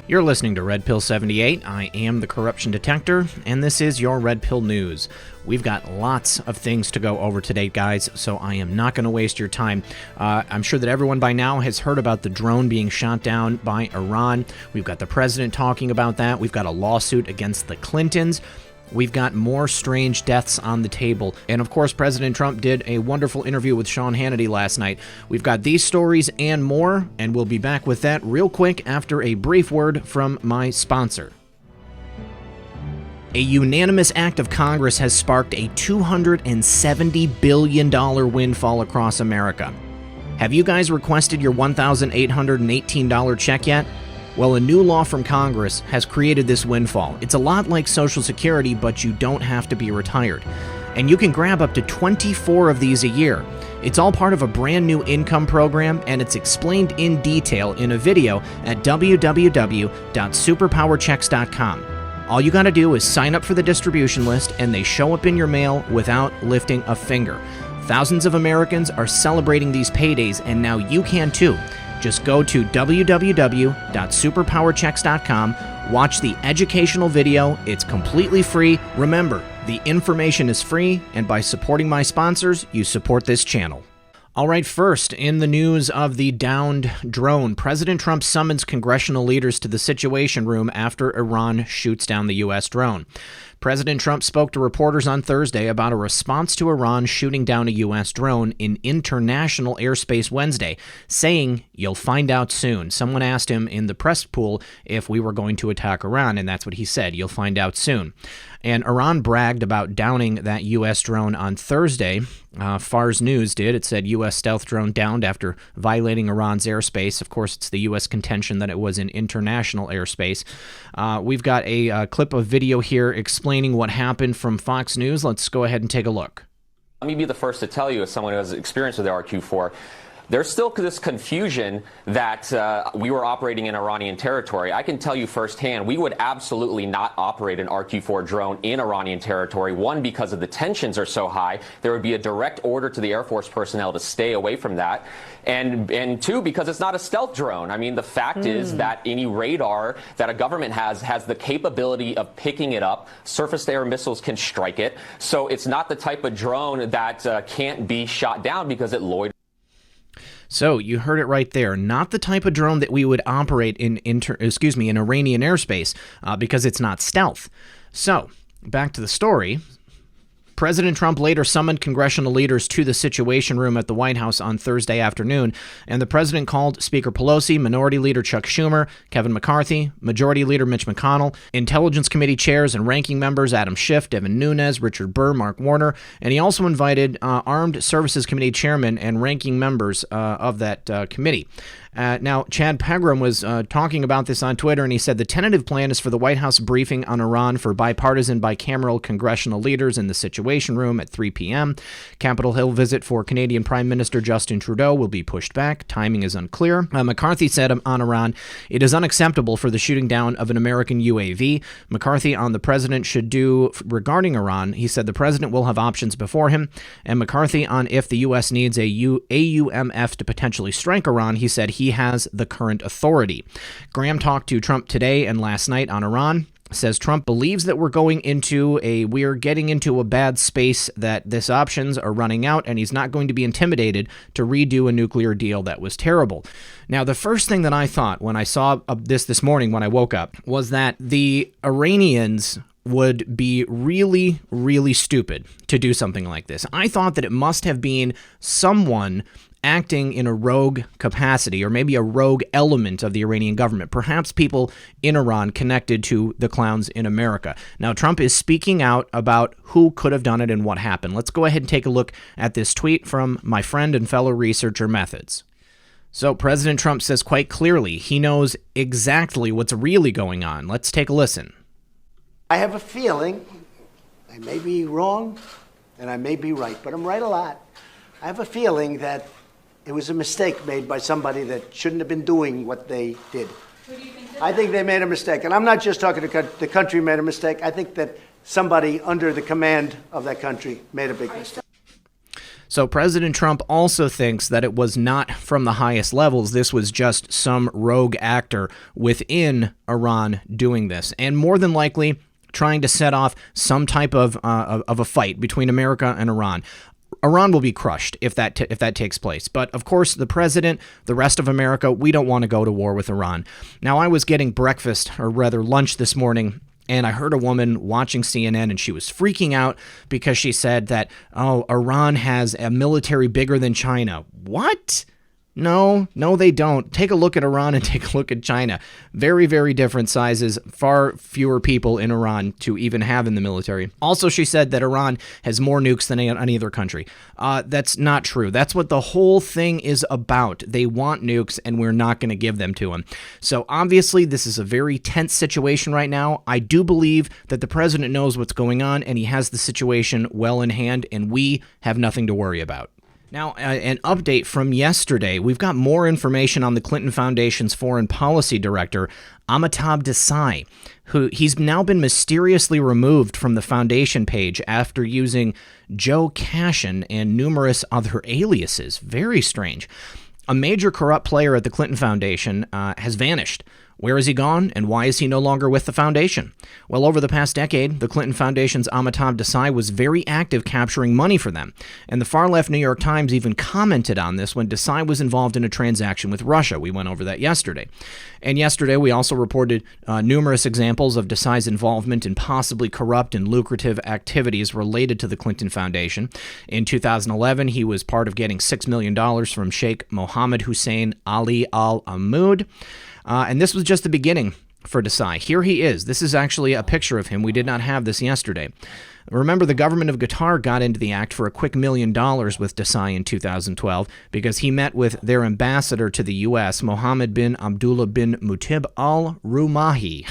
You're listening to Red Pill 78. I am the corruption detector, and this is your Red Pill News. We've got lots of things to go over today, guys, so I am not going to waste your time. I'm sure that everyone by now has heard about the drone being shot down by Iran. We've got the president talking about that. We've got a lawsuit against the Clintons. We've got more strange deaths on the table. And of course, President Trump did a wonderful interview with Sean Hannity last night. We've got these stories and more, and we'll be back with that real quick after a brief word from my sponsor. A unanimous act of Congress has sparked a $270 billion windfall across America. Have you guys requested your $1,818 check yet? Well, a new law from Congress has created this windfall. It's a lot like Social Security, but you don't have to be retired. And you can grab up to 24 of these a year. It's all part of a brand new income program, and it's explained in detail in a video at www.superpowerchecks.com. All you gotta do is sign up for the distribution list, and they show up in your mail without lifting a finger. Thousands of Americans are celebrating these paydays, and now you can too. Just go to www.superpowerchecks.com, watch the educational video. It's completely free. Remember, the information is free, and by supporting my sponsors, you support this channel. All right, first, in the news of the downed drone, President Trump summons congressional leaders to the Situation Room after Iran shoots down the U.S. drone. President Trump spoke to reporters on Thursday about a response to Iran shooting down a U.S. drone in international airspace Wednesday, saying, "You'll find out soon." Someone asked him in the press pool if we were going to attack Iran, and that's what he said, "You'll find out soon." And Iran bragged about downing that U.S. drone on Thursday. Fars News did. It said U.S. stealth drone downed after violating Iran's airspace. Of course, it's the U.S. contention that it was in international airspace. We've got a clip of video here explaining what happened from Fox News. Let's go ahead and take a look. Let me be the first to tell you, as someone who has experience with the RQ-4, there's still this confusion that we were operating in Iranian territory. I can tell you firsthand, we would absolutely not operate an RQ-4 drone in Iranian territory. One, because of the tensions are so high. There would be a direct order to the Air Force personnel to stay away from that. And two, because it's not a stealth drone. I mean, the fact is that any radar that a government has the capability of picking it up. Surface-to-air missiles can strike it. So it's not the type of drone that can't be shot down because it loiters. So you heard it right there. Not the type of drone that we would operate in Iranian airspace because it's not stealth. So back to the story. President Trump later summoned congressional leaders to the Situation Room at the White House on Thursday afternoon, and the president called Speaker Pelosi, Minority Leader Chuck Schumer, Kevin McCarthy, Majority Leader Mitch McConnell, Intelligence Committee chairs and ranking members Adam Schiff, Devin Nunes, Richard Burr, Mark Warner, and he also invited Armed Services Committee chairman and ranking members of that committee. Now, Chad Pegram was talking about this on Twitter, and he said the tentative plan is for the White House briefing on Iran for bipartisan, bicameral congressional leaders in the Situation Room at 3 p.m. Capitol Hill visit for Canadian Prime Minister Justin Trudeau will be pushed back. Timing is unclear. McCarthy said on Iran, "It is unacceptable for the shooting down of an American UAV." McCarthy on the president should do regarding Iran. He said the president will have options before him. And McCarthy on if the U.S. needs a AUMF to potentially strike Iran, he said he has the current authority. Graham talked to Trump today and last night on Iran. Says Trump believes that we're getting into a bad space, that this options are running out, and he's not going to be intimidated to redo a nuclear deal that was terrible. Now, the first thing that I thought when I saw this morning when I woke up was that the Iranians would be really, really stupid to do something like this. I thought that it must have been someone acting in a rogue capacity, or maybe a rogue element of the Iranian government, perhaps people in Iran connected to the clowns in America. Now, Trump is speaking out about who could have done it and what happened. Let's go ahead and take a look at this tweet from my friend and fellow researcher Methods. So President Trump says quite clearly he knows exactly what's really going on. Let's take a listen. I have a feeling, I may be wrong and I may be right, but I'm right a lot. I have a feeling that it was a mistake made by somebody that shouldn't have been doing what they did. I think they made a mistake. And I'm not just talking the country made a mistake. I think that somebody under the command of that country made a big mistake. So President Trump also thinks that it was not from the highest levels. This was just some rogue actor within Iran doing this, and more than likely trying to set off some type of a fight between America and Iran. Iran will be crushed if that takes place. But of course, the president, the rest of America, we don't want to go to war with Iran. Now, I was getting breakfast, or rather lunch this morning, and I heard a woman watching CNN, and she was freaking out because she said that, oh, Iran has a military bigger than China. What? No, they don't. Take a look at Iran and take a look at China. Very, very different sizes, far fewer people in Iran to even have in the military. Also, she said that Iran has more nukes than any other country. That's not true. That's what the whole thing is about. They want nukes, and we're not going to give them to them. So obviously, this is a very tense situation right now. I do believe that the president knows what's going on, and he has the situation well in hand, and we have nothing to worry about. Now, an update from yesterday. We've got more information on the Clinton Foundation's foreign policy director, Amitabh Desai, who he's now been mysteriously removed from the foundation page after using Joe Cashin and numerous other aliases. Very strange. A major corrupt player at the Clinton Foundation has vanished. Where has he gone, and why is he no longer with the foundation? Well, over the past decade, the Clinton Foundation's Amitabh Desai was very active capturing money for them, and the far-left New York Times even commented on this when Desai was involved in a transaction with Russia. We went over that yesterday. And yesterday, we also reported numerous examples of Desai's involvement in possibly corrupt and lucrative activities related to the Clinton Foundation. In 2011, he was part of getting $6 million from Sheikh Mohammed Hussein Ali Al Ahmoud. And this was just the beginning for Desai. Here he is. This is actually a picture of him. We did not have this yesterday. Remember, the government of Qatar got into the act for a quick $1 million with Desai in 2012 because he met with their ambassador to the U.S., Mohammed bin Abdullah bin Mutib al-Rumahi.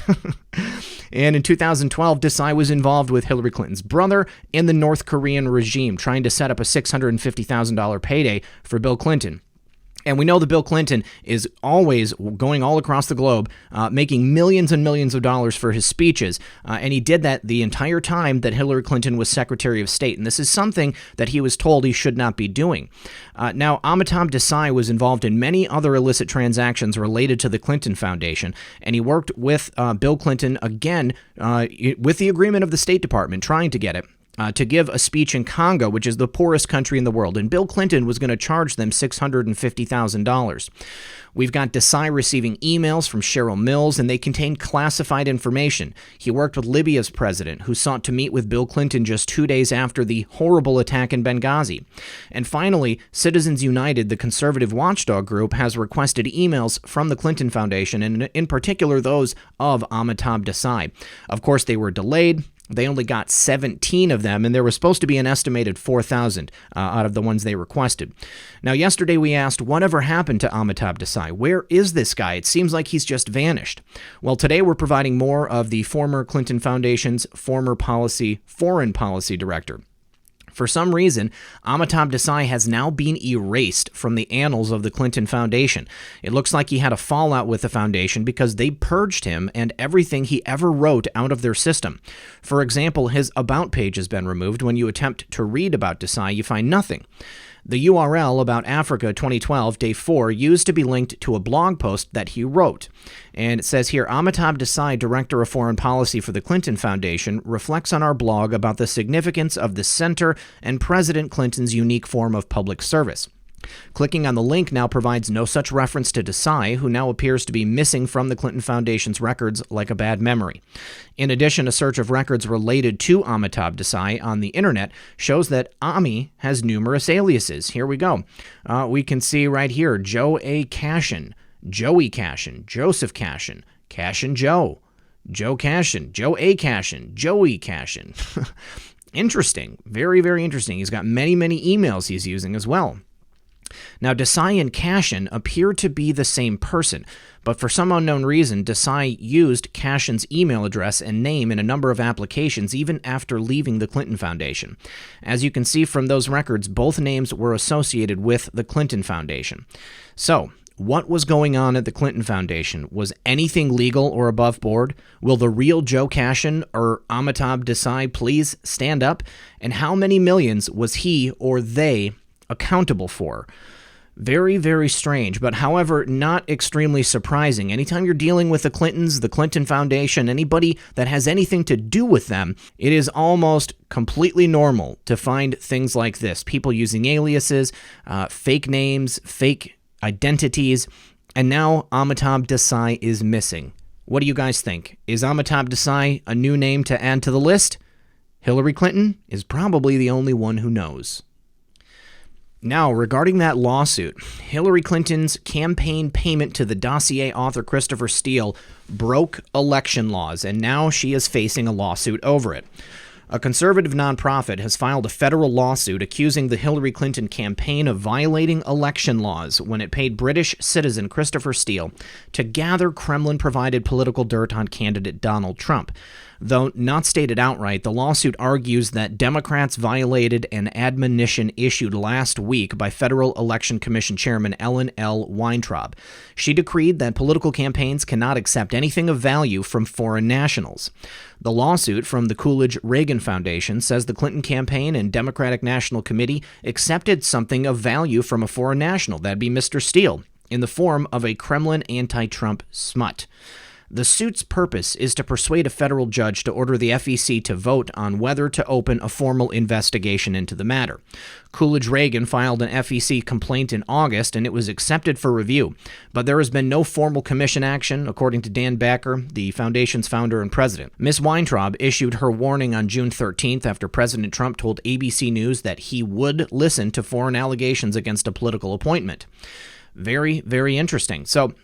And in 2012, Desai was involved with Hillary Clinton's brother and the North Korean regime, trying to set up a $650,000 payday for Bill Clinton. And we know that Bill Clinton is always going all across the globe, making millions and millions of dollars for his speeches. And he did that the entire time that Hillary Clinton was Secretary of State. And this is something that he was told he should not be doing. Now, Amitabh Desai was involved in many other illicit transactions related to the Clinton Foundation. And he worked with Bill Clinton, again, with the agreement of the State Department, trying to get it. To give a speech in Congo, which is the poorest country in the world, and Bill Clinton was going to charge them $650,000. We've got Desai receiving emails from Cheryl Mills, and they contain classified information. He worked with Libya's president, who sought to meet with Bill Clinton just 2 days after the horrible attack in Benghazi. And finally, Citizens United, the conservative watchdog group, has requested emails from the Clinton Foundation, and in particular those of Amitabh Desai. Of course, they were delayed. They only got 17 of them, and there was supposed to be an estimated 4,000 out of the ones they requested. Now, yesterday we asked, whatever happened to Amitabh Desai? Where is this guy? It seems like he's just vanished. Well, today we're providing more of the former Clinton Foundation's foreign policy director. For some reason, Amitabh Desai has now been erased from the annals of the Clinton Foundation. It looks like he had a fallout with the foundation because they purged him and everything he ever wrote out of their system. For example, his About page has been removed. When you attempt to read about Desai, you find nothing. The URL About Africa 2012, Day 4, used to be linked to a blog post that he wrote. And it says here, Amitabh Desai, Director of Foreign Policy for the Clinton Foundation, reflects on our blog about the significance of the center and President Clinton's unique form of public service. Clicking on the link now provides no such reference to Desai, who now appears to be missing from the Clinton Foundation's records like a bad memory. In addition, a search of records related to Amitabh Desai on the internet shows that Ami has numerous aliases. Here we go. We can see right here, Joe A. Cashin, Joey Cashin, Joseph Cashin, Cashin Joe, Joe Cashin, Joe A. Cashin, Joey Cashin. Interesting. Very, very interesting. He's got many, many emails he's using as well. Now, Desai and Cashin appear to be the same person, but for some unknown reason, Desai used Cashin's email address and name in a number of applications even after leaving the Clinton Foundation. As you can see from those records, both names were associated with the Clinton Foundation. So, what was going on at the Clinton Foundation? Was anything legal or above board? Will the real Joe Cashin or Amitabh Desai please stand up? And how many millions was he or they accountable for. Very, very strange, but however, not extremely surprising. Anytime you're dealing with the Clintons, the Clinton Foundation, anybody that has anything to do with them, it is almost completely normal to find things like this. People using aliases, fake names, fake identities, and now Amitabh Desai is missing. What do you guys think? Is Amitabh Desai a new name to add to the list? Hillary Clinton is probably the only one who knows. Now, regarding that lawsuit, Hillary Clinton's campaign payment to the Dossier author Christopher Steele broke election laws, and now she is facing a lawsuit over it. A conservative nonprofit has filed a federal lawsuit accusing the Hillary Clinton campaign of violating election laws when it paid British citizen Christopher Steele to gather Kremlin-provided political dirt on candidate Donald Trump. Though not stated outright, the lawsuit argues that Democrats violated an admonition issued last week by Federal Election Commission Chairman Ellen L. Weintraub. She decreed that political campaigns cannot accept anything of value from foreign nationals. The lawsuit from the Coolidge-Reagan Foundation says the Clinton campaign and Democratic National Committee accepted something of value from a foreign national, that'd be Mr. Steele, in the form of a Kremlin anti-Trump smut. The suit's purpose is to persuade a federal judge to order the FEC to vote on whether to open a formal investigation into the matter. Coolidge-Reagan filed an FEC complaint in August, and it was accepted for review. But there has been no formal commission action, according to Dan Backer, the foundation's founder and president. Ms. Weintraub issued her warning on June 13th after President Trump told ABC News that he would listen to foreign allegations against a political appointment. Very, very interesting. So,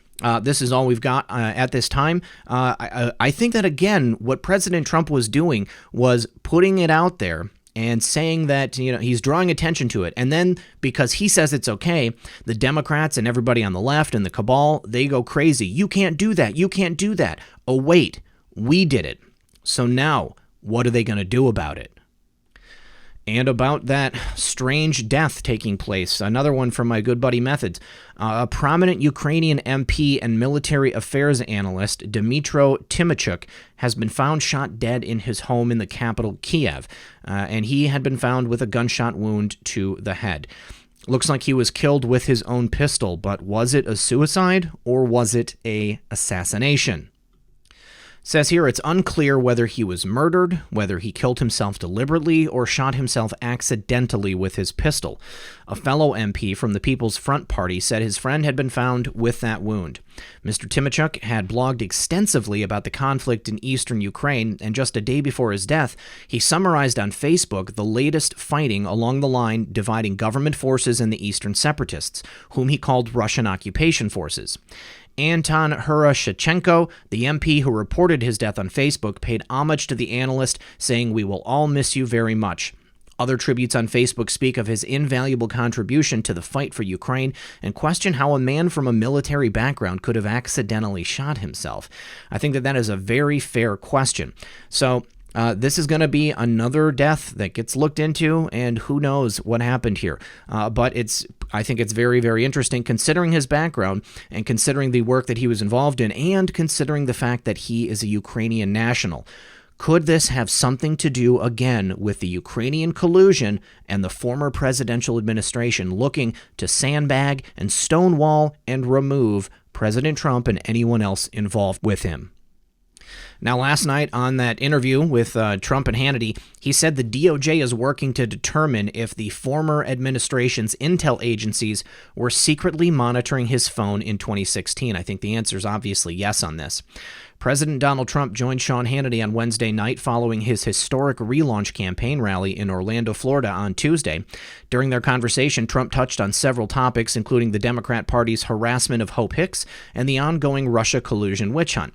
this is all we've got at this time. I think that, again, what President Trump was doing was putting it out there and saying that, he's drawing attention to it. And then because he says it's okay, the Democrats and everybody on the left and the cabal, they go crazy. You can't do that. You can't do that. Oh, wait, we did it. So now what are they going to do about it? And about that strange death taking place, another one from my good buddy Methods. A prominent Ukrainian MP and military affairs analyst, Dmytro Tymychuk, has been found shot dead in his home in the capital, Kiev, and he had been found with a gunshot wound to the head. Looks like he was killed with his own pistol, but was it a suicide or was it an assassination? Says here it's unclear whether he was murdered, whether he killed himself deliberately, or shot himself accidentally with his pistol. A fellow MP from the People's Front Party said his friend had been found with that wound. Mr. Tymychuk had blogged extensively about the conflict in eastern Ukraine, and just a day before his death, he summarized on Facebook the latest fighting along the line dividing government forces and the eastern separatists, whom he called Russian occupation forces. Anton Hurashchenko, the MP who reported his death on Facebook, paid homage to the analyst, saying, "We will all miss you very much." Other tributes on Facebook speak of his invaluable contribution to the fight for Ukraine and question how a man from a military background could have accidentally shot himself. I think that is a very fair question. So, this is going to be another death that gets looked into, and who knows what happened here. But I think it's very, very interesting considering his background and considering the work that he was involved in and considering the fact that he is a Ukrainian national. Could this have something to do, again, with the Ukrainian collusion and the former presidential administration looking to sandbag and stonewall and remove President Trump and anyone else involved with him? Now, last night on that interview with Trump and Hannity, he said the DOJ is working to determine if the former administration's intel agencies were secretly monitoring his phone in 2016. I think the answer is obviously yes on this. President Donald Trump joined Sean Hannity on Wednesday night following his historic relaunch campaign rally in Orlando, Florida on Tuesday. During their conversation, Trump touched on several topics, including the Democrat Party's harassment of Hope Hicks and the ongoing Russia collusion witch hunt.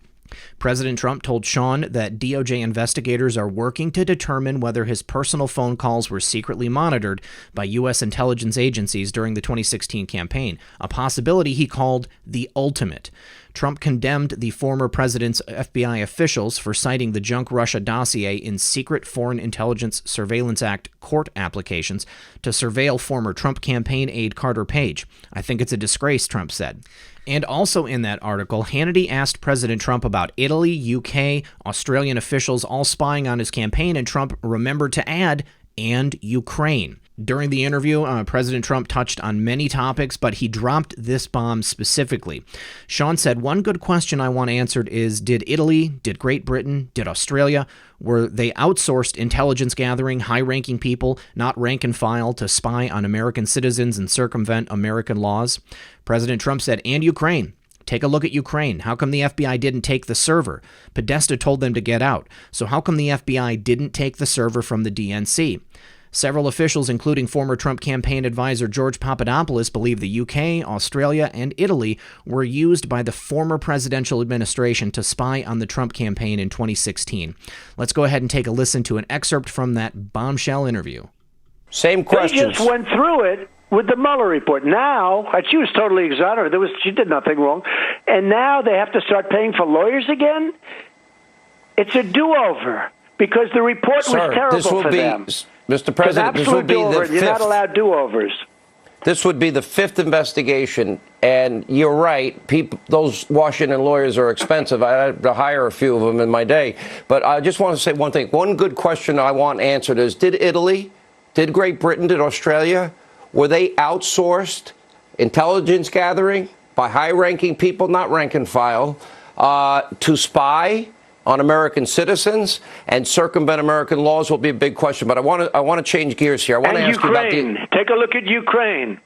President Trump told Sean that DOJ investigators are working to determine whether his personal phone calls were secretly monitored by U.S. intelligence agencies during the 2016 campaign, a possibility he called the ultimate. Trump condemned the former president's FBI officials for citing the junk Russia dossier in secret Foreign Intelligence Surveillance Act court applications to surveil former Trump campaign aide Carter Page. "I think it's a disgrace," Trump said. And also in that article, Hannity asked President Trump about Italy, UK, Australian officials all spying on his campaign, and Trump remembered to add, and Ukraine. During the interview, President Trump touched on many topics, but he dropped this bomb specifically. Sean said, one good question I want answered is, did Italy, did Great Britain, did Australia, were they outsourced intelligence gathering, high-ranking people, not rank and file, to spy on American citizens and circumvent American laws? President Trump said, and Ukraine. Take a look at Ukraine. How come the FBI didn't take the server? Podesta told them to get out. So how come the FBI didn't take the server from the DNC? Several officials, including former Trump campaign advisor George Papadopoulos, believe the UK, Australia, and Italy were used by the former presidential administration to spy on the Trump campaign in 2016. Let's go ahead and take a listen to an excerpt from that bombshell interview. Same questions. They just went through it with the Mueller report. Now, she was totally exonerated. She did nothing wrong. And now they have to start paying for lawyers again? It's a do-over because the report was terrible for them. Mr. President, this would be the fifth. You're not allowed do-overs. This would be the fifth investigation, and you're right. Those Washington lawyers are expensive. I had to hire a few of them in my day. But I just want to say one thing. One good question I want answered is, did Italy, did Great Britain, did Australia, were they outsourced intelligence gathering by high-ranking people, not rank and file, to spy on American citizens and circumvent American laws? Will be a big question. But I want to change gears here. I want to ask you about the... Take a look at Ukraine.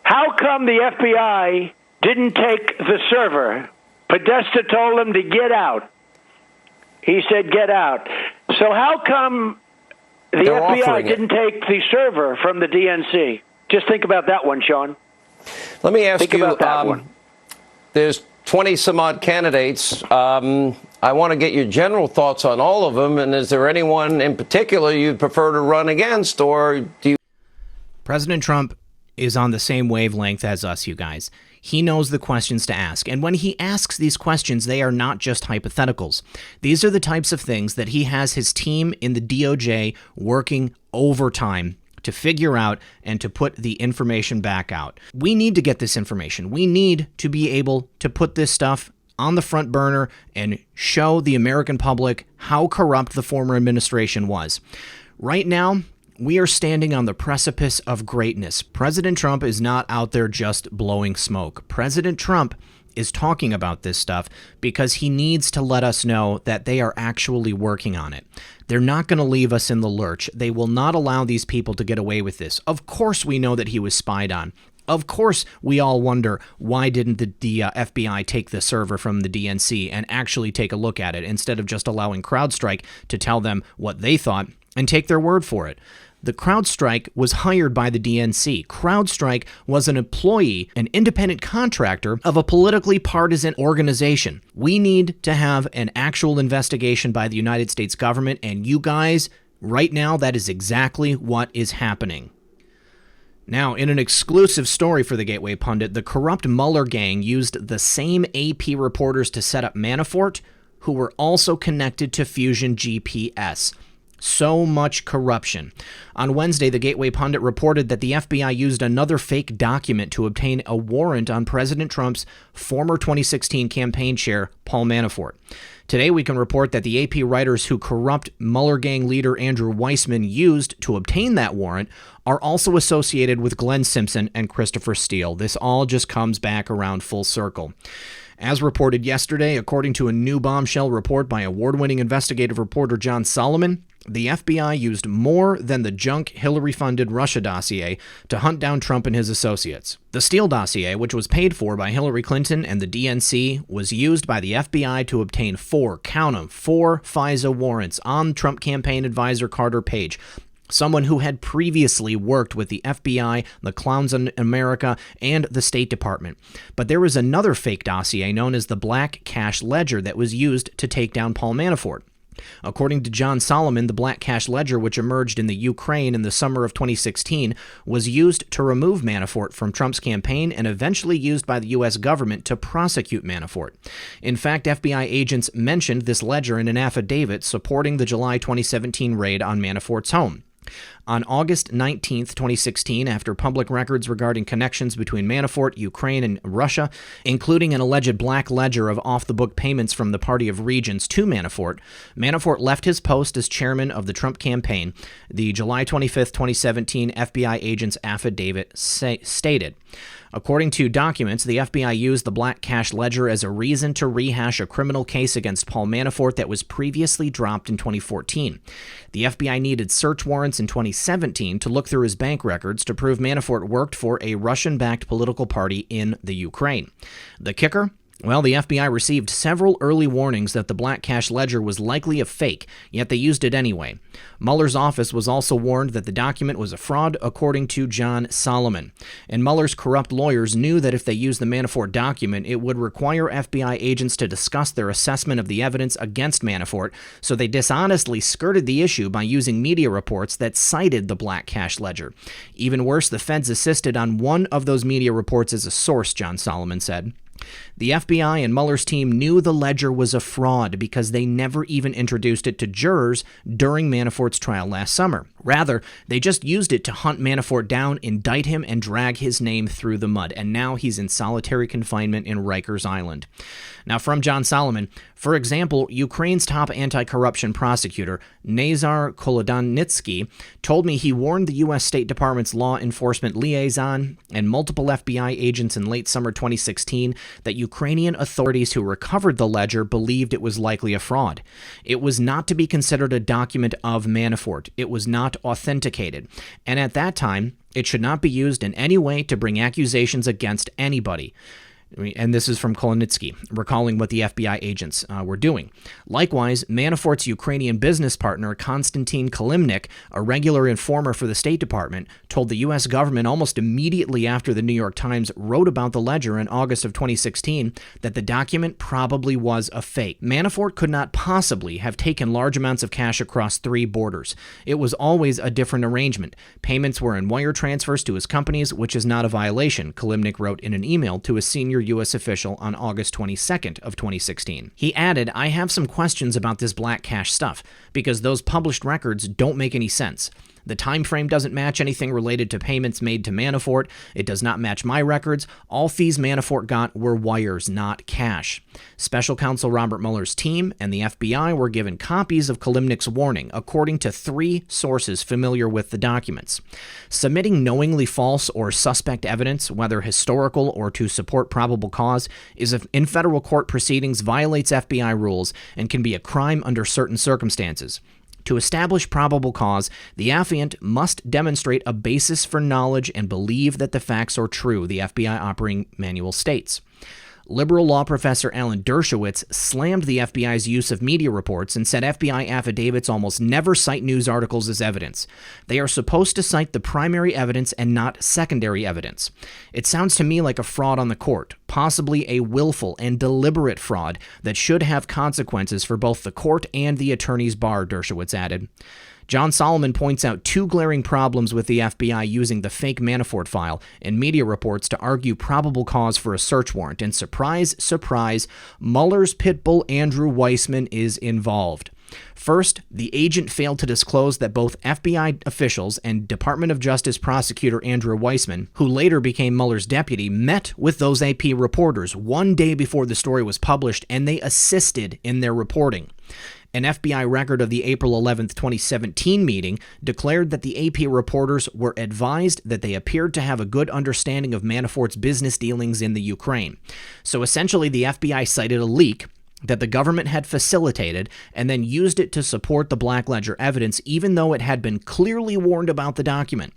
How come the FBI didn't take the server? Podesta told them to get out. He said, get out. So how come the FBI didn't take the server from the DNC? Just think about that one, Sean. Let me ask you, think about that one. There's 20-some-odd candidates. I want to get your general thoughts on all of them. And is there anyone in particular you'd prefer to run against, or do you... President Trump is on the same wavelength as us, you guys. He knows the questions to ask. And when he asks these questions, they are not just hypotheticals. These are the types of things that he has his team in the DOJ working overtime to figure out and to put the information back out. We need to get this information. We need to be able to put this stuff on the front burner and show the American public how corrupt the former administration was. Right now, we are standing on the precipice of greatness. President Trump is not out there just blowing smoke. President Trump is talking about this stuff because he needs to let us know that they are actually working on it. They're not going to leave us in the lurch. They will not allow these people to get away with this. Of course we know that he was spied on. Of course, we all wonder, why didn't the FBI take the server from the DNC and actually take a look at it instead of just allowing CrowdStrike to tell them what they thought and take their word for it? The CrowdStrike was hired by the DNC. CrowdStrike was an employee, an independent contractor of a politically partisan organization. We need to have an actual investigation by the United States government, and you guys, right now, that is exactly what is happening. Now, in an exclusive story for the Gateway Pundit, the corrupt Mueller gang used the same AP reporters to set up Manafort, who were also connected to Fusion GPS. So much corruption. On Wednesday, the Gateway Pundit reported that the FBI used another fake document to obtain a warrant on President Trump's former 2016 campaign chair, Paul Manafort. Today, we can report that the AP writers who corrupt Mueller gang leader Andrew Weissmann used to obtain that warrant are also associated with Glenn Simpson and Christopher Steele. This all just comes back around full circle. As reported yesterday, according to a new bombshell report by award-winning investigative reporter John Solomon, the FBI used more than the junk Hillary-funded Russia dossier to hunt down Trump and his associates. The Steele dossier, which was paid for by Hillary Clinton and the DNC, was used by the FBI to obtain four FISA warrants on Trump campaign advisor Carter Page, someone who had previously worked with the FBI, the Clowns in America, and the State Department. But there was another fake dossier known as the Black Cash Ledger that was used to take down Paul Manafort. According to John Solomon, the Black Cash Ledger, which emerged in the Ukraine in the summer of 2016, was used to remove Manafort from Trump's campaign and eventually used by the U.S. government to prosecute Manafort. In fact, FBI agents mentioned this ledger in an affidavit supporting the July 2017 raid on Manafort's home. On August 19, 2016, after public records regarding connections between Manafort, Ukraine, and Russia, including an alleged black ledger of off-the-book payments from the Party of Regions to Manafort, Manafort left his post as chairman of the Trump campaign. The July 25, 2017 FBI agent's affidavit stated. According to documents, the FBI used the black cash ledger as a reason to rehash a criminal case against Paul Manafort that was previously dropped in 2014. The FBI needed search warrants in 2017 to look through his bank records to prove Manafort worked for a Russian-backed political party in the Ukraine. The kicker? Well, the FBI received several early warnings that the black cash ledger was likely a fake, yet they used it anyway. Mueller's office was also warned that the document was a fraud, according to John Solomon. And Mueller's corrupt lawyers knew that if they used the Manafort document, it would require FBI agents to discuss their assessment of the evidence against Manafort, so they dishonestly skirted the issue by using media reports that cited the black cash ledger. Even worse, the feds insisted on one of those media reports as a source, John Solomon said. The FBI and Mueller's team knew the ledger was a fraud because they never even introduced it to jurors during Manafort's trial last summer. Rather, they just used it to hunt Manafort down, indict him, and drag his name through the mud. And now he's in solitary confinement in Rikers Island. Now, from John Solomon, for example, Ukraine's top anti-corruption prosecutor, Nazar Kolodanitsky, told me he warned the U.S. State Department's law enforcement liaison and multiple FBI agents in late summer 2016 that Ukrainian authorities who recovered the ledger believed it was likely a fraud. It was not to be considered a document of Manafort. It was not authenticated. And at that time, it should not be used in any way to bring accusations against anybody. And this is from Kolonitsky, recalling what the FBI agents were doing. Likewise, Manafort's Ukrainian business partner, Konstantin Kalimnik, a regular informer for the State Department, told the U.S. government almost immediately after the New York Times wrote about the ledger in August of 2016 that the document probably was a fake. Manafort could not possibly have taken large amounts of cash across 3 borders. It was always a different arrangement. Payments were in wire transfers to his companies, which is not a violation, Kalimnik wrote in an email to a senior U.S. official on August 22nd of 2016. He added, "I have some questions about this black cash stuff, because those published records don't make any sense. The time frame doesn't match anything related to payments made to Manafort. It does not match my records. All fees Manafort got were wires, not cash." Special counsel Robert Mueller's team and the FBI were given copies of Kalimnik's warning, according to 3 sources familiar with the documents. Submitting knowingly false or suspect evidence, whether historical or to support probable cause, in federal court proceedings violates FBI rules and can be a crime under certain circumstances. To establish probable cause, the affiant must demonstrate a basis for knowledge and believe that the facts are true, the FBI operating manual states. Liberal law professor Alan Dershowitz slammed the FBI's use of media reports and said FBI affidavits almost never cite news articles as evidence. They are supposed to cite the primary evidence and not secondary evidence. It sounds to me like a fraud on the court, possibly a willful and deliberate fraud that should have consequences for both the court and the attorney's bar, Dershowitz added. John Solomon points out 2 glaring problems with the FBI using the fake Manafort file and media reports to argue probable cause for a search warrant. And surprise, surprise, Mueller's pit bull Andrew Weissmann is involved. First, the agent failed to disclose that both FBI officials and Department of Justice prosecutor Andrew Weissmann, who later became Mueller's deputy, met with those AP reporters 1 day before the story was published, and they assisted in their reporting. An FBI record of the April 11, 2017 meeting declared that the AP reporters were advised that they appeared to have a good understanding of Manafort's business dealings in the Ukraine. So essentially, the FBI cited a leak that the government had facilitated and then used it to support the Black Ledger evidence, even though it had been clearly warned about the document.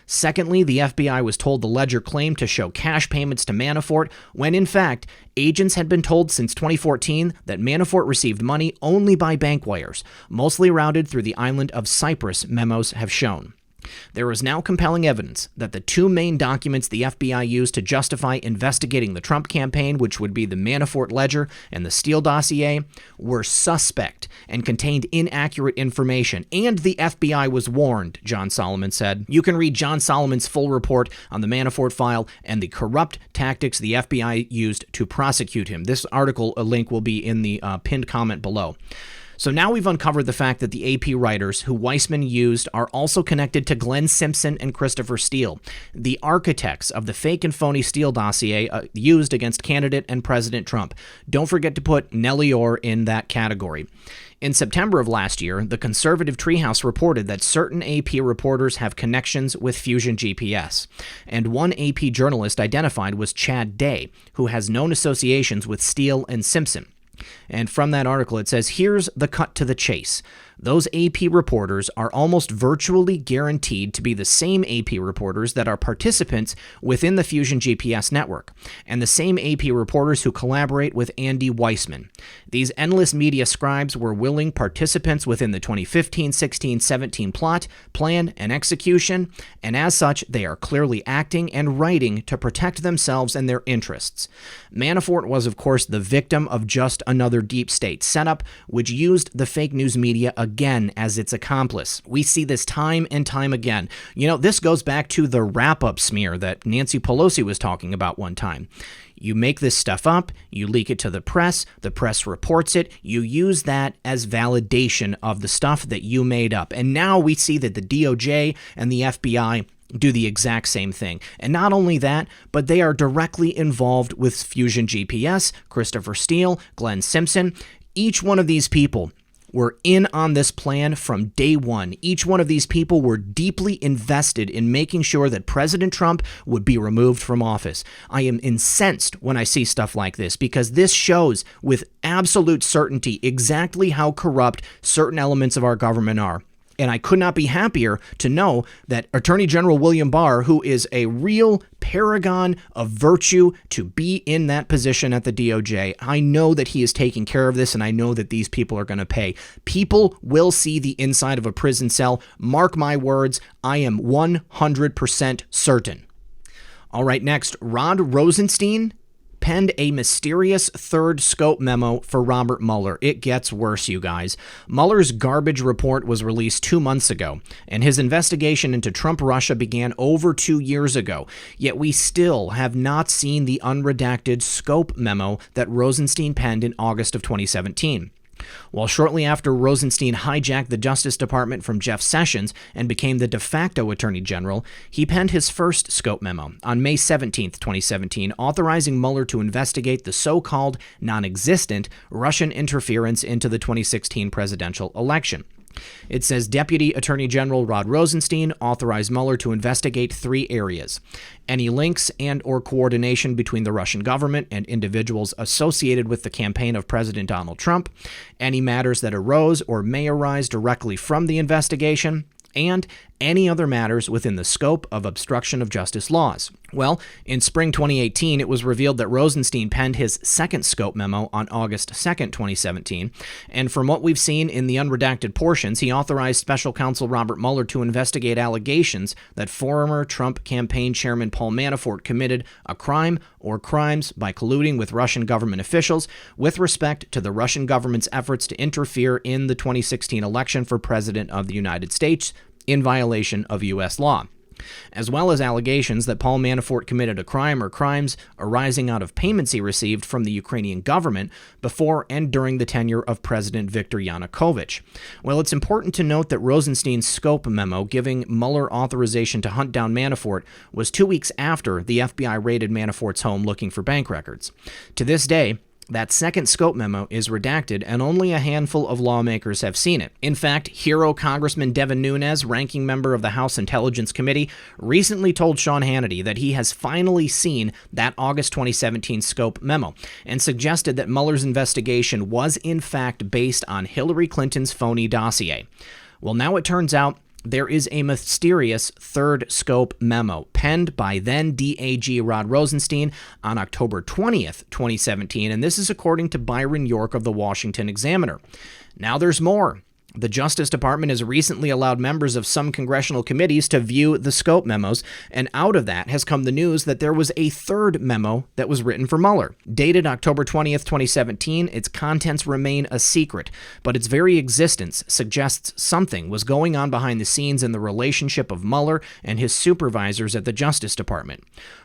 Secondly, the FBI was told the ledger claimed to show cash payments to Manafort, when in fact, agents had been told since 2014 that Manafort received money only by bank wires, mostly routed through the island of Cyprus, memos have shown. There is now compelling evidence that the 2 main documents the FBI used to justify investigating the Trump campaign, which would be the Manafort Ledger and the Steele Dossier, were suspect and contained inaccurate information, and the FBI was warned, John Solomon said. You can read John Solomon's full report on the Manafort file and the corrupt tactics the FBI used to prosecute him. This article, a link will be in the pinned comment below. So now we've uncovered the fact that the AP writers who Weissman used are also connected to Glenn Simpson and Christopher Steele, the architects of the fake and phony Steele dossier used against candidate and President Trump. Don't forget to put Nellie Orr in that category. In September of last year, the conservative Treehouse reported that certain AP reporters have connections with Fusion GPS, and one AP journalist identified was Chad Day, who has known associations with Steele and Simpson. And from that article, it says, here's the cut to the chase. Those AP reporters are almost virtually guaranteed to be the same AP reporters that are participants within the Fusion GPS network, and the same AP reporters who collaborate with Andy Weissman. These endless media scribes were willing participants within the 2015, 16, 17 plot, plan, and execution, and as such, they are clearly acting and writing to protect themselves and their interests. Manafort was, of course, the victim of just another deep state setup, which used the fake news media again as its accomplice. We see this time and time again. You know, this goes back to the wrap-up smear that Nancy Pelosi was talking about one time. You make this stuff up, you leak it to the press reports it, you use that as validation of the stuff that you made up. And now we see that the DOJ and the FBI do the exact same thing. And not only that, but they are directly involved with Fusion GPS, Christopher Steele, Glenn Simpson. Each one of these people were in on this plan from day one. Each one of these people were deeply invested in making sure that President Trump would be removed from office. I am incensed when I see stuff like this because this shows with absolute certainty exactly how corrupt certain elements of our government are. And I could not be happier to know that Attorney General William Barr, who is a real paragon of virtue to be in that position at the DOJ, I know that he is taking care of this, and I know that these people are going to pay. People will see the inside of a prison cell. Mark my words, I am 100% certain. All right, next, Rod Rosenstein penned a mysterious third scope memo for Robert Mueller. It gets worse, you guys. Mueller's garbage report was released 2 months ago, and his investigation into Trump-Russia began over 2 years ago. Yet we still have not seen the unredacted scope memo that Rosenstein penned in August of 2017. While shortly after Rosenstein hijacked the Justice Department from Jeff Sessions and became the de facto Attorney General, he penned his first scope memo on May 17, 2017, authorizing Mueller to investigate the so-called non-existent Russian interference into the 2016 presidential election. It says Deputy Attorney General Rod Rosenstein authorized Mueller to investigate 3 areas: any links and or coordination between the Russian government and individuals associated with the campaign of President Donald Trump, any matters that arose or may arise directly from the investigation, and any other matters within the scope of obstruction of justice laws. Well, in spring 2018, it was revealed that Rosenstein penned his second scope memo on August 2, 2017, and from what we've seen in the unredacted portions, he authorized Special Counsel Robert Mueller to investigate allegations that former Trump campaign chairman Paul Manafort committed a crime or crimes by colluding with Russian government officials with respect to the Russian government's efforts to interfere in the 2016 election for President of the United States in violation of U.S. law, as well as allegations that Paul Manafort committed a crime or crimes arising out of payments he received from the Ukrainian government before and during the tenure of President Viktor Yanukovych. Well, it's important to note that Rosenstein's scope memo giving Mueller authorization to hunt down Manafort was 2 weeks after the FBI raided Manafort's home looking for bank records. To this day, that second scope memo is redacted, and only a handful of lawmakers have seen it. In fact, hero Congressman Devin Nunes, ranking member of the House Intelligence Committee, recently told Sean Hannity that he has finally seen that August 2017 scope memo and suggested that Mueller's investigation was in fact based on Hillary Clinton's phony dossier. Well, now it turns out there is a mysterious third scope memo penned by then DAG Rod Rosenstein on October 20th, 2017, and this is according to Byron York of the Washington Examiner. Now there's more. The Justice Department has recently allowed members of some congressional committees to view the scope memos, and out of that has come the news that there was a third memo that was written for Mueller. Dated October 20th, 2017, its contents remain a secret, but its very existence suggests something was going on behind the scenes in the relationship of Mueller and his supervisors at the Justice Department.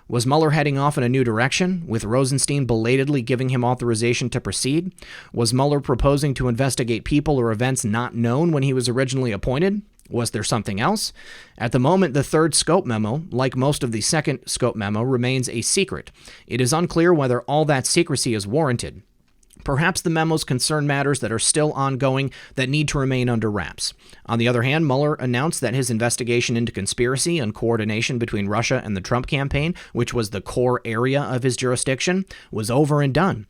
Was Mueller heading off in a new direction, with Rosenstein belatedly giving him authorization to proceed? Was Mueller proposing to investigate people or events not known when he was originally appointed? Was there something else? At the moment, the third scope memo, like most of the second scope memo, remains a secret. It is unclear whether all that secrecy is warranted. Perhaps the memos concern matters that are still ongoing that need to remain under wraps. On the other hand, Mueller announced that his investigation into conspiracy and coordination between Russia and the Trump campaign, which was the core area of his jurisdiction, was over and done.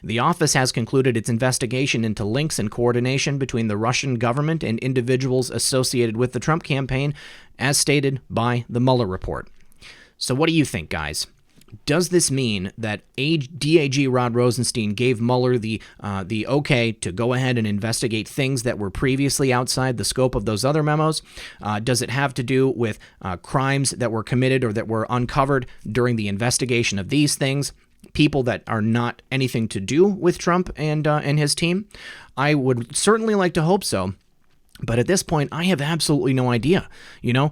The office has concluded its investigation into links and coordination between the Russian government and individuals associated with the Trump campaign, as stated by the Mueller report. So what do you think, guys? Does this mean that DAG Rod Rosenstein gave Mueller the okay to go ahead and investigate things that were previously outside the scope of those other memos? Does it have to do with crimes that were committed or that were uncovered during the investigation of these things? People that are not anything to do with Trump and his team? I would certainly like to hope so. But at this point, I have absolutely no idea.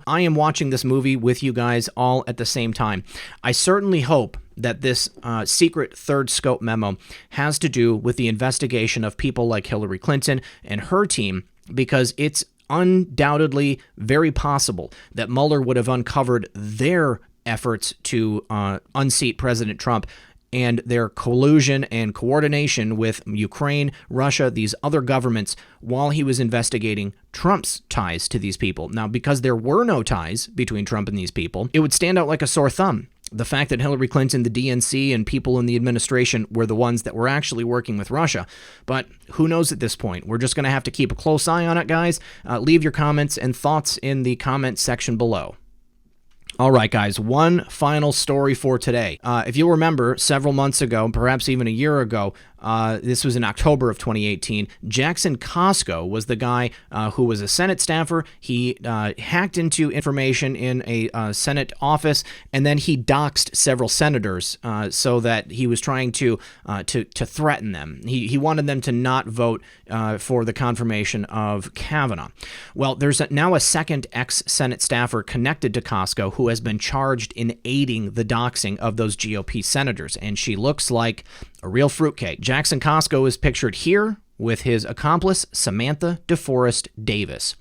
I am watching this movie with you guys all at the same time. I certainly hope that this secret third scope memo has to do with the investigation of people like Hillary Clinton and her team, because it's undoubtedly very possible that Mueller would have uncovered their efforts to unseat President Trump and their collusion and coordination with Ukraine, Russia, these other governments, while he was investigating Trump's ties to these people. Now, because there were no ties between Trump and these people, it would stand out like a sore thumb. The fact that Hillary Clinton, the DNC, and people in the administration were the ones that were actually working with Russia. But who knows at this point? We're just going to have to keep a close eye on it, guys. Leave your comments and thoughts in the comment section below. All right, guys, one final story for today. If you'll remember, several months ago, perhaps even a year ago, this was in October of 2018, Jackson Costco was the guy who was a Senate staffer. He hacked into information in a Senate office, and then he doxed several senators so that he was trying to threaten them. He wanted them to not vote for the confirmation of Kavanaugh. Well, there's now a second ex-Senate staffer connected to Costco who has been charged in aiding the doxing of those GOP senators, and she looks like a real fruitcake. Jackson Costco is pictured here with his accomplice, Samantha DeForest Davis.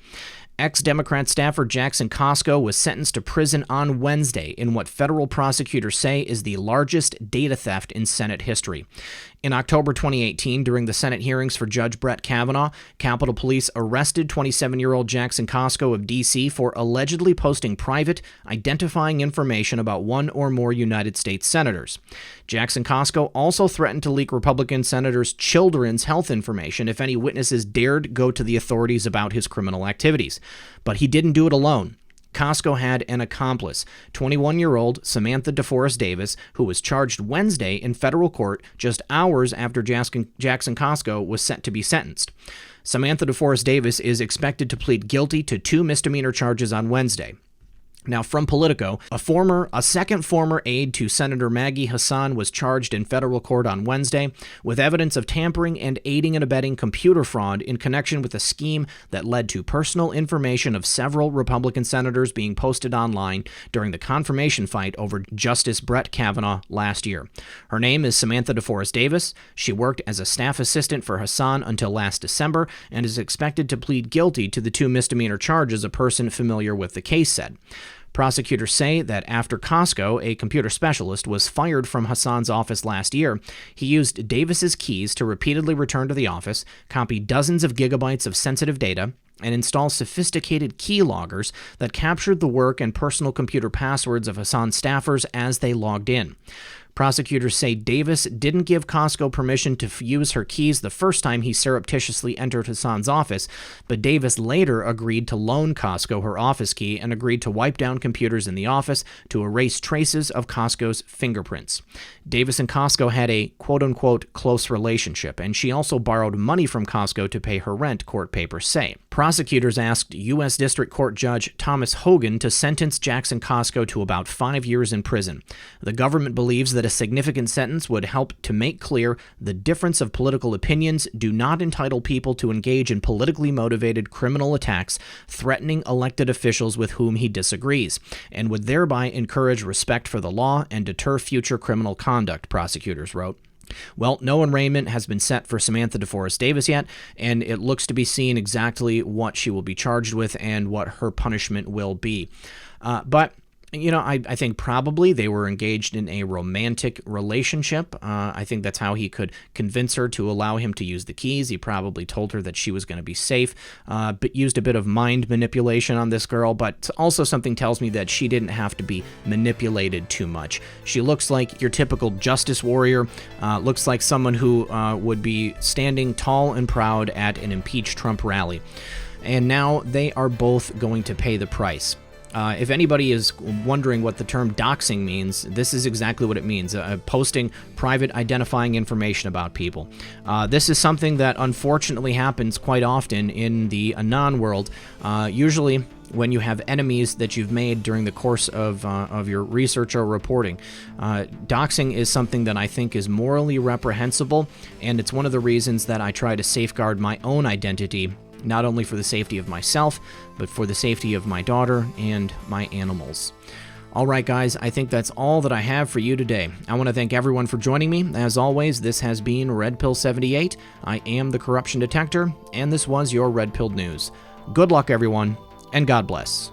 Ex-Democrat staffer Jackson Costco was sentenced to prison on Wednesday in what federal prosecutors say is the largest data theft in Senate history. In October 2018, during the Senate hearings for Judge Brett Kavanaugh, Capitol Police arrested 27-year-old Jackson Costco of D.C. for allegedly posting private, identifying information about one or more United States senators. Jackson Costco also threatened to leak Republican senators' children's health information if any witnesses dared go to the authorities about his criminal activities. But he didn't do it alone. Costco had an accomplice, 21-year-old Samantha DeForest Davis, who was charged Wednesday in federal court just hours after Jackson Costco was set to be sentenced. Samantha DeForest Davis is expected to plead guilty to 2 misdemeanor charges on Wednesday. Now, from Politico, a second former aide to Senator Maggie Hassan was charged in federal court on Wednesday with evidence of tampering and aiding and abetting computer fraud in connection with a scheme that led to personal information of several Republican senators being posted online during the confirmation fight over Justice Brett Kavanaugh last year. Her name is Samantha DeForest Davis. She worked as a staff assistant for Hassan until last December and is expected to plead guilty to the 2 misdemeanor charges, a person familiar with the case said. Prosecutors say that after Costco, a computer specialist, was fired from Hassan's office last year, he used Davis's keys to repeatedly return to the office, copy dozens of gigabytes of sensitive data, and install sophisticated keyloggers that captured the work and personal computer passwords of Hassan's staffers as they logged in. Prosecutors say Davis didn't give Costco permission to use her keys the first time he surreptitiously entered Hassan's office, but Davis later agreed to loan Costco her office key and agreed to wipe down computers in the office to erase traces of Costco's fingerprints. Davis and Costco had a quote-unquote close relationship, and she also borrowed money from Costco to pay her rent, court papers say. Prosecutors asked U.S. District Court Judge Thomas Hogan to sentence Jackson Costco to about 5 years in prison. The government believes that a significant sentence would help to make clear the difference of political opinions do not entitle people to engage in politically motivated criminal attacks threatening elected officials with whom he disagrees, and would thereby encourage respect for the law and deter future criminal conduct, prosecutors wrote. Well, no arraignment has been set for Samantha DeForest Davis yet, and it looks to be seen exactly what she will be charged with and what her punishment will be. But I think probably they were engaged in a romantic relationship. I think that's how he could convince her to allow him to use the keys. He probably told her that she was going to be safe, but used a bit of mind manipulation on this girl. But also something tells me that she didn't have to be manipulated too much. She looks like your typical justice warrior, looks like someone who would be standing tall and proud at an impeach Trump rally. And now they are both going to pay the price. If anybody is wondering what the term doxing means, this is exactly what it means, posting private identifying information about people. This is something that unfortunately happens quite often in the Anon world, usually when you have enemies that you've made during the course of your research or reporting. Doxing is something that I think is morally reprehensible, and it's one of the reasons that I try to safeguard my own identity, not only for the safety of myself, but for the safety of my daughter and my animals. All right, guys, I think that's all that I have for you today. I want to thank everyone for joining me. As always, this has been Red Pill 78. I am the Corruption Detector, and this was your Red Pilled News. Good luck, everyone, and God bless.